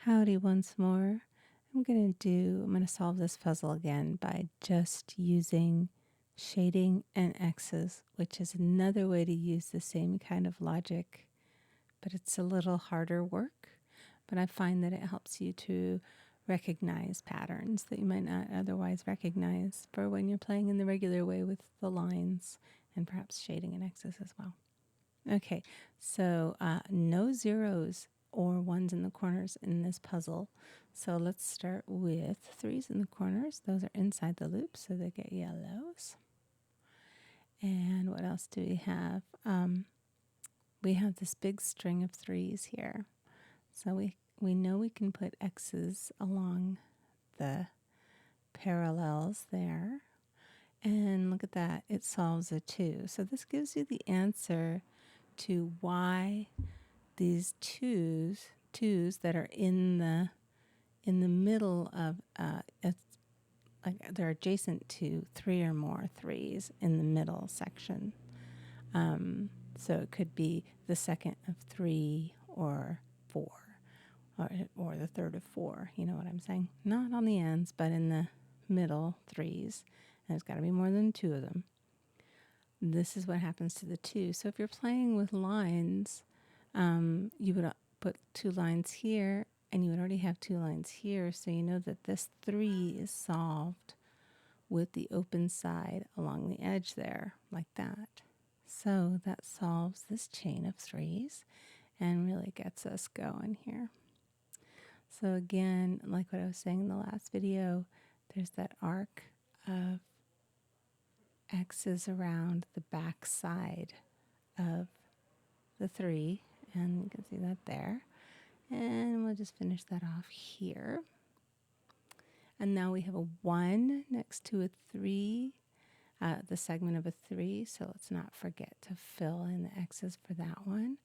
Howdy once more. I'm going to solve this puzzle again by just using shading and X's, which is another way to use the same kind of logic, but it's a little harder work. But I find that it helps you to recognize patterns that you might not otherwise recognize for when you're playing in the regular way with the lines and perhaps shading and X's as well. Okay, so no zeros or ones in the corners in this puzzle. So let's start with threes in the corners. Those are inside the loop, so they get yellows. And what else do we have? We have this big string of threes here. So we know we can put X's along the parallels there. And look at that, it solves a 2. So this gives you the answer to why these twos that are in the middle of it's like they're adjacent to 3 or more threes in the middle section. So it could be the second of 3 or 4 or the third of 4. You know what I'm saying? Not on the ends, but in the middle threes. And there's got to be more than 2 of them. This is what happens to the 2. So if you're playing with lines, you would put 2 lines here, and you would already have 2 lines here, so you know that this 3 is solved with the open side along the edge there, like that. So that solves this chain of 3s and really gets us going here. So again, like what I was saying in the last video, there's that arc of X's around the back side of the 3, and you can see that there. And we'll just finish that off here. And now we have a 1 next to a 3, the segment of a 3, so let's not forget to fill in the X's for that one.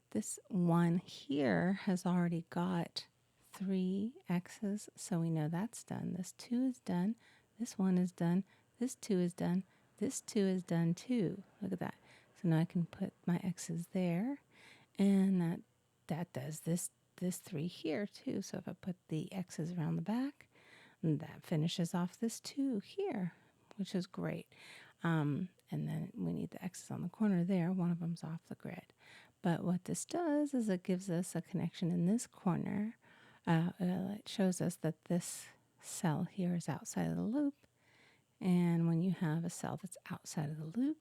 This 1 here has already got 3 X's, so we know that's done. This 2 is done, this 1 is done, this 2 is done, this 2 is done too. Look at that. So now I can put my X's there, and that does this 3 here too. So if I put the X's around the back, that finishes off this 2 here, which is great. And then we need the X's on the corner there. One of them's off the grid. But what this does is it gives us a connection in this corner. It shows us that this cell here is outside of the loop. And when you have a cell that's outside of the loop,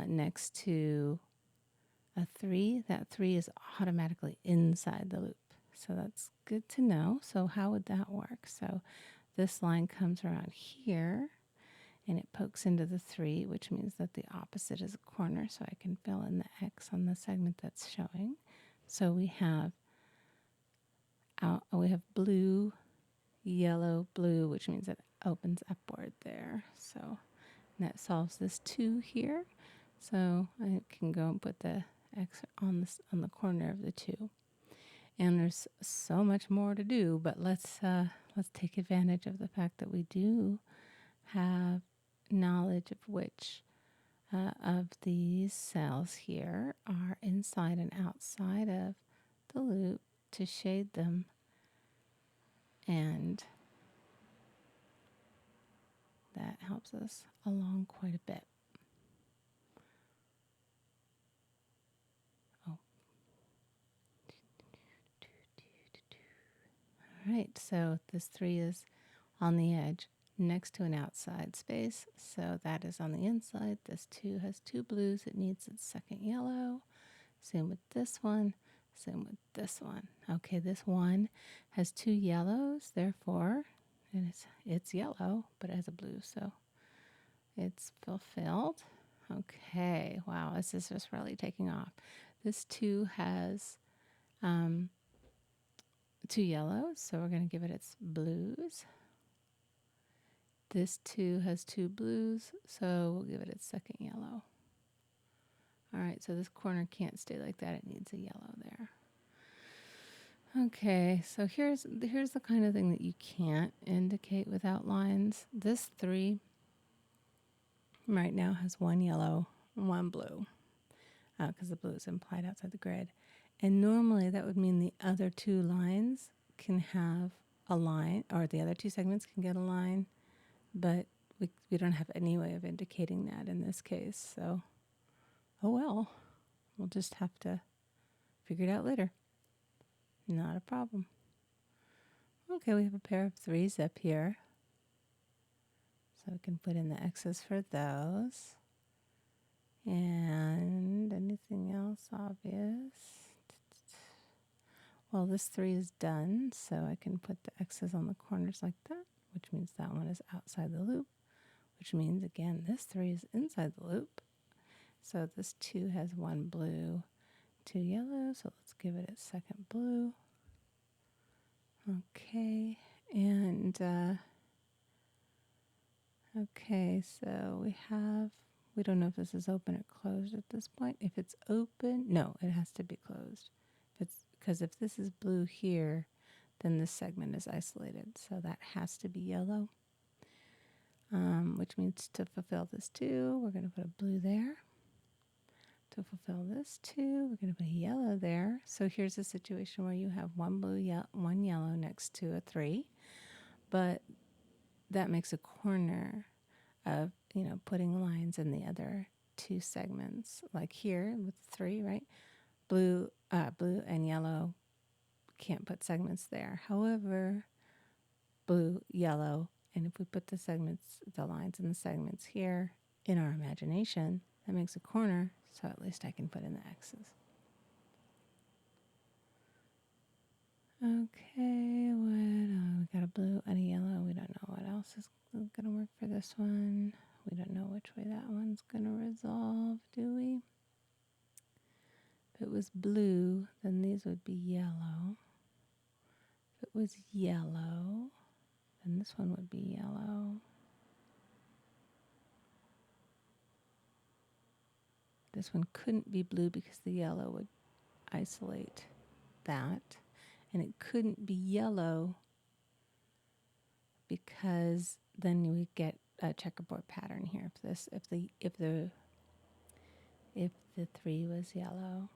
next to a 3, that 3 is automatically inside the loop. So that's good to know. So how would that work? So this line comes around here and it pokes into the 3, which means that the opposite is a corner. So I can fill in the X on the segment that's showing. So we have blue, yellow, blue, which means it opens upward there. So that solves this 2 here. So I can go and put the X on the corner of the 2. And there's so much more to do, but let's take advantage of the fact that we do have knowledge of which of these cells here are inside and outside of the loop to shade them, and that helps us along quite a bit. All right, so this 3 is on the edge next to an outside space, so that is on the inside. This 2 has 2 blues, it needs its second yellow. Same with this one, same with this one. Okay, this 1 has 2 yellows, therefore, and it's yellow, but it has a blue, so it's fulfilled. Okay, wow, this is just really taking off. This 2 has 2 yellows, so we're going to give it its blues. This 2 has 2 blues, so we'll give it its second yellow. All right, so this corner can't stay like that. It needs a yellow there. Okay, so here's the kind of thing that you can't indicate without lines. This 3 right now has 1 yellow and 1 blue, because the blue is implied outside the grid. And normally that would mean the other two lines can have a line, or the other two segments can get a line, but we don't have any way of indicating that in this case. So, oh well, we'll just have to figure it out later. Not a problem. Okay, we have a pair of 3s up here. So we can put in the X's for those. And anything else obvious? Well, this 3 is done, so I can put the X's on the corners like that, which means that one is outside the loop, which means, again, this 3 is inside the loop. So this 2 has 1 blue, 2 yellow, so let's give it a second blue. Okay, and okay, so we don't know if this is open or closed at this point. If it's open, no, it has to be closed. Because if this is blue here, then this segment is isolated. So that has to be yellow, which means to fulfill this 2, we're going to put a blue there. To fulfill this 2, we're going to put a yellow there. So here's a situation where you have 1 blue, 1 yellow next to a 3, but that makes a corner of, putting lines in the other 2 segments. Like here with 3, right? Blue and yellow can't put segments there. However, blue, yellow, and if we put the lines in the segments here in our imagination, that makes a corner, so at least I can put in the X's. Okay, we got a blue and a yellow. We don't know what else is going to work for this one. We don't know which way that one's going to resolve, do we? If it was blue, then these would be yellow. If it was yellow, then this one would be yellow. This one couldn't be blue because the yellow would isolate that. And it couldn't be yellow because then you would get a checkerboard pattern here. If the 3 was yellow.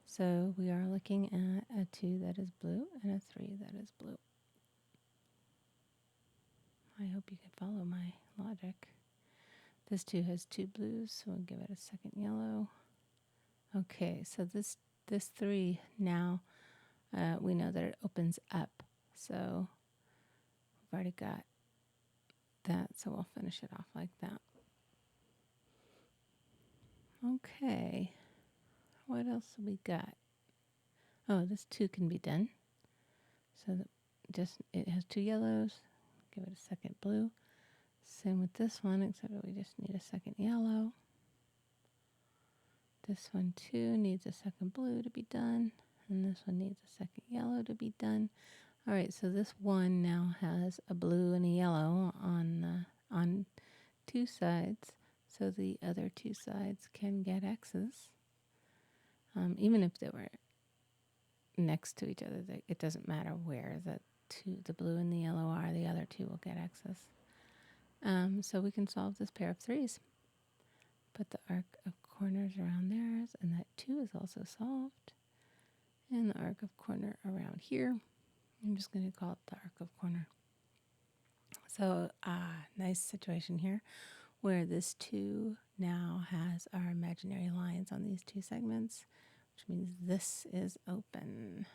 So we are looking at a 2 that is blue and a 3 that is blue. I hope you can follow my logic. This 2 has 2 blues, so we'll give it a second yellow. Okay, so this 3 now, we know that it opens up. So we've already got that, so we'll finish it off like that. Okay, what else have we got? Oh, this 2 can be done. So it has 2 yellows. Give it a second blue. Same with this one, except that we just need a second yellow. This one too needs a second blue to be done. And this one needs a second yellow to be done. All right, so this one now has a blue and a yellow on 2 sides. So the other 2 sides can get X's. Even if they were next to each other, it doesn't matter where the blue and the yellow are, the other 2 will get X's. So we can solve this pair of 3s. Put the arc of corners around theirs, and that 2 is also solved. And the arc of corner around here, I'm just going to call it the arc of corner. So, nice situation here where this 2 now has our imaginary lines on these 2 segments, which means this is open.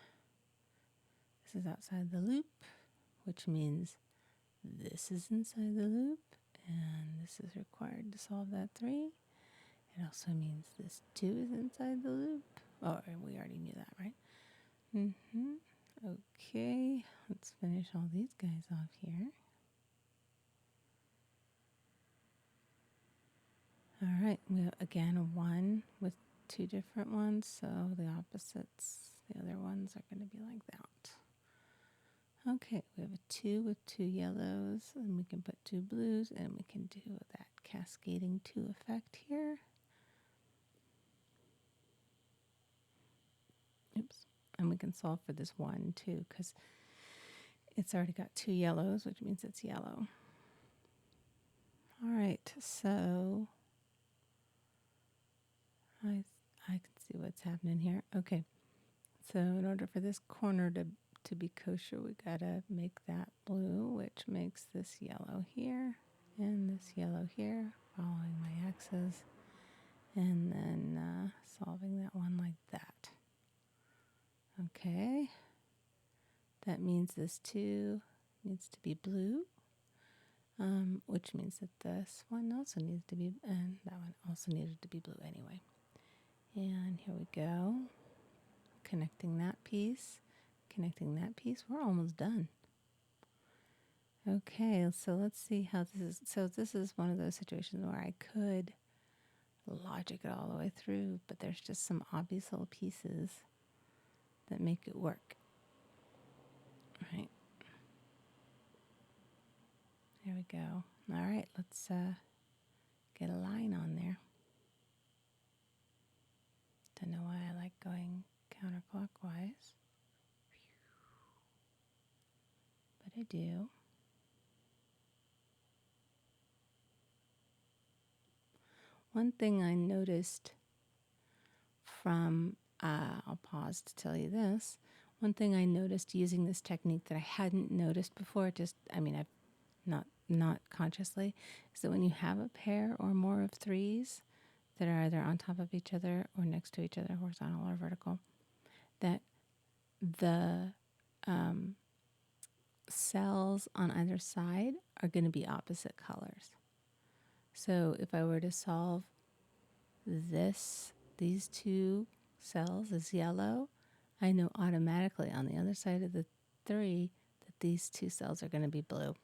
This is outside the loop, which means this is inside the loop, and this is required to solve that 3. It also means this 2 is inside the loop. Oh, we already knew that, right? Okay, let's finish all these guys off here. All right, we have, again, a 1 with 2 different ones, so the opposites, the other ones are going to be like that. Okay, we have a 2 with 2 yellows, and we can put 2 blues, and we can do that cascading 2 effect here. Oops. And we can solve for this 1 too, because it's already got 2 yellows, which means it's yellow. All right, so I can see what's happening here. Okay, so in order for this corner to be kosher, we gotta make that blue, which makes this yellow here and this yellow here, following my axis, and then solving that one like that. Okay, that means this too needs to be blue, which means that this one also needs to be, and that one also needed to be blue anyway. And here we go. Connecting that piece, we're almost done. Okay, so let's see how this is. So this is one of those situations where I could logic it all the way through, but there's just some obvious little pieces that make it work. Right. There we go. All right, let's get a line on there. Don't know why I like going counterclockwise, but I do. One thing I noticed from, I'll pause to tell you this. One thing I noticed using this technique that I hadn't noticed before, I've not consciously, is that when you have a pair or more of threes that are either on top of each other or next to each other, horizontal or vertical, that the cells on either side are going to be opposite colors. So if I were to solve these two cells as yellow, I know automatically on the other side of the 3 that these two cells are going to be blue.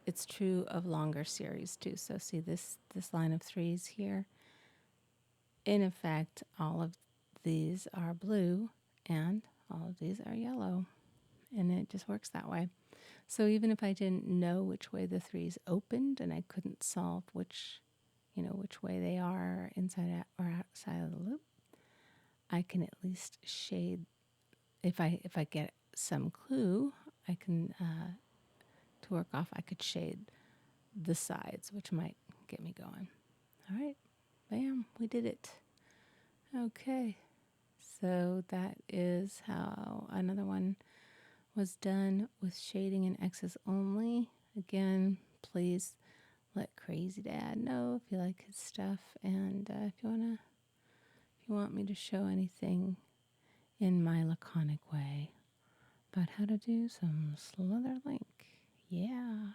It's true of longer series too. So see this line of 3s here. In effect, all of these are blue and all of these are yellow, and it just works that way. So even if I didn't know which way the 3s opened and I couldn't solve which way they are inside or outside of the loop, I can at least shade. If I get some clue, I can to work off. I could shade the sides, which might get me going. All right, bam, we did it. Okay, so that is how another one was done with shading and X's only. Again, please let Crazy Dad know if you like his stuff, and if you want me to show anything in my laconic way about how to do some Slitherlink. Yeah.